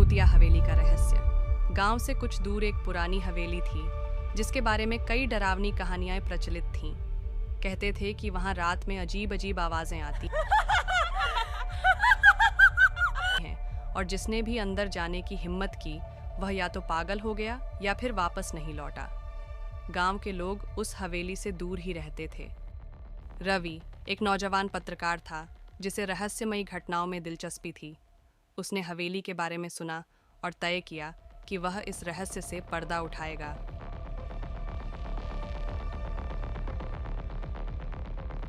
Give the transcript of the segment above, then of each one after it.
भूतिया हवेली का रहस्य। गांव से कुछ दूर एक पुरानी हवेली थी जिसके बारे में कई डरावनी कहानियां प्रचलित थीं। कहते थे कि वहां रात में अजीब अजीब आवाजें आती हैं और जिसने भी अंदर जाने की हिम्मत की वह या तो पागल हो गया या फिर वापस नहीं लौटा। गांव के लोग उस हवेली से दूर ही रहते थे। रवि एक नौजवान पत्रकार था जिसे रहस्यमयी घटनाओं में दिलचस्पी थी। उसने हवेली के बारे में सुना और तय किया कि वह इस रहस्य से पर्दा उठाएगा।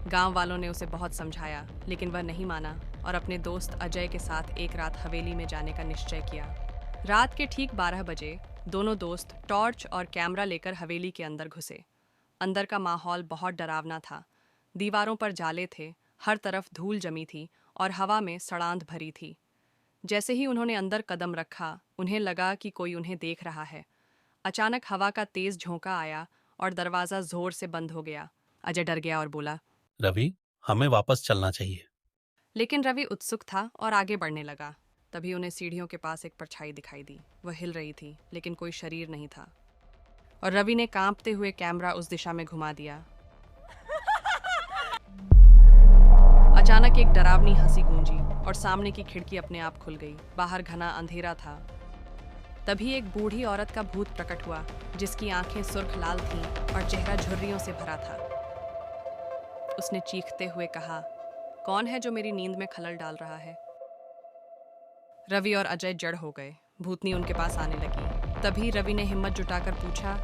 गांव वालों ने उसे बहुत समझाया लेकिन वह नहीं माना और अपने दोस्त अजय के साथ एक रात हवेली में जाने का निश्चय किया। रात के ठीक 12 बजे दोनों दोस्त टॉर्च और कैमरा लेकर हवेली के अंदर घुसे। अंदर का माहौल बहुत डरावना था। दीवारों पर जाले थे, हर तरफ धूल जमी थी और हवा में सड़ांध भरी थी। जैसे ही उन्होंने अंदर कदम रखा, उन्हें लगा कि कोई उन्हें देख रहा है। अचानक हवा का तेज झोंका आया और दरवाजा जोर से बंद हो गया। अजय डर गया और बोला, रवि, हमें वापस चलना चाहिए। लेकिन रवि उत्सुक था और आगे बढ़ने लगा। तभी उन्हें सीढ़ियों के पास एक परछाई दिखाई दी। वह हिल रही थी लेकिन कोई शरीर नहीं था और रवि ने कांपते हुए कैमरा उस दिशा में घुमा दिया। अचानक एक डरावनी हंसी गूंजी और सामने की खिड़की अपने आप खुल गई। बाहर घना अंधेरा था। तभी एक बूढ़ी औरत का भूत प्रकट हुआ जिसकी आंखें सुर्ख लाल थीं और चेहरा झुर्रियों से भरा था। उसने चीखते हुए कहा, कौन है जो मेरी नींद में खलल डाल रहा है? रवि और अजय जड़ हो गए। भूतनी उनके पास आने लगी। तभी रवि ने हिम्मत जुटाकर पूछा,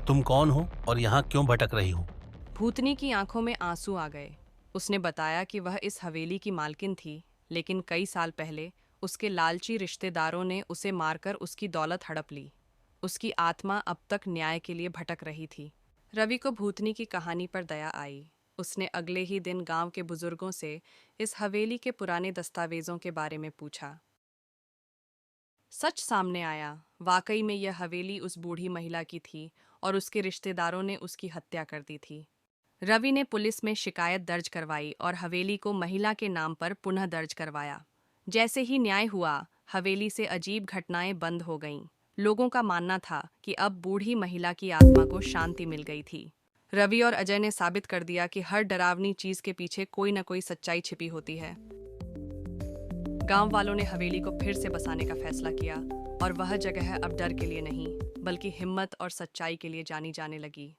तुम कौन हो और यहाँ क्यों भटक रही हो? भूतनी की आंखों में आंसू आ गए। उसने बताया कि वह इस हवेली की मालकिन थी, लेकिन कई साल पहले उसके लालची रिश्तेदारों ने उसे मारकर उसकी दौलत हड़प ली। उसकी आत्मा अब तक न्याय के लिए भटक रही थी। रवि को भूतनी की कहानी पर दया आई। उसने अगले ही दिन गांव के बुजुर्गों से इस हवेली के पुराने दस्तावेजों के बारे में पूछा। सच सामने आया। वाकई में यह हवेली उस बूढ़ी महिला की थी और उसके रिश्तेदारों ने उसकी हत्या कर दी थी। रवि ने पुलिस में शिकायत दर्ज करवाई और हवेली को महिला के नाम पर पुनः दर्ज करवाया। जैसे ही न्याय हुआ, हवेली से अजीब घटनाएं बंद हो गईं। लोगों का मानना था कि अब बूढ़ी महिला की आत्मा को शांति मिल गई थी। रवि और अजय ने साबित कर दिया कि हर डरावनी चीज के पीछे कोई न कोई सच्चाई छिपी होती है। गांव वालों ने हवेली को फिर से बसाने का फैसला किया और वह जगह अब डर के लिए नहीं, बल्कि हिम्मत और सच्चाई के लिए जानी जाने लगी।